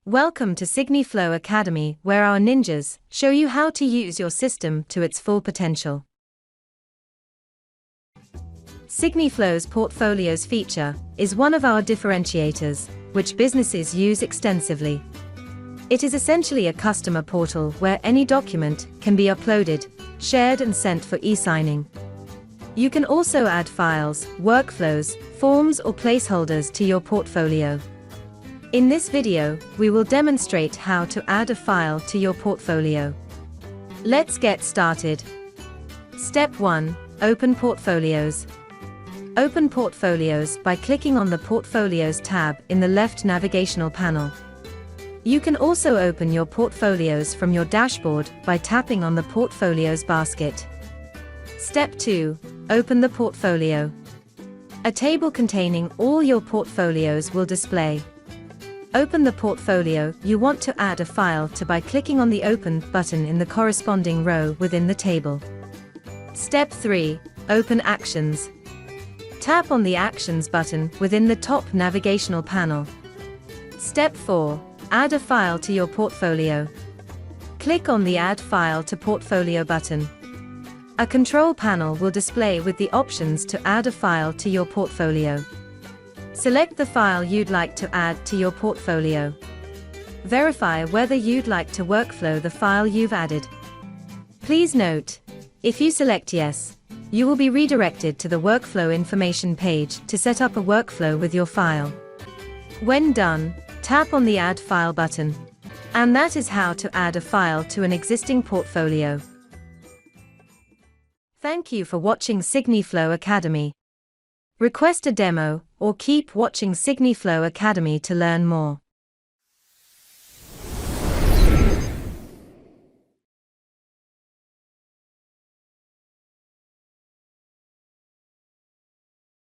Welcome to SigniFlow Academy, where our ninjas show you how to use your system to its full potential. SigniFlow's portfolios feature is one of our differentiators, which businesses use extensively. It is essentially a customer portal where any document can be uploaded, shared and sent for e-signing. You can also add files, workflows, forms or placeholders to your portfolio. In this video, we will demonstrate how to add a file to your portfolio. Let's get started. Step 1. Open Portfolios. Open Portfolios by clicking on the Portfolios tab in the left navigational panel. You can also open your portfolios from your dashboard by tapping on the Portfolios basket. Step 2. Open the portfolio. A table containing all your portfolios will display. Open the portfolio you want to add a file to by clicking on the Open button in the corresponding row within the table. Step 3. Open Actions. Tap on the Actions button within the top navigational panel. Step 4. Add a file to your portfolio. Click on the Add File to Portfolio button. A control panel will display with the options to add a file to your portfolio. Select the file you'd like to add to your portfolio. Verify whether you'd like to workflow the file you've added. Please note, if you select Yes, you will be redirected to the Workflow Information page to set up a workflow with your file. When done, tap on the Add File button. And that is how to add a file to an existing portfolio. Thank you for watching SigniFlow Academy. Request a demo, or keep watching SigniFlow Academy to learn more.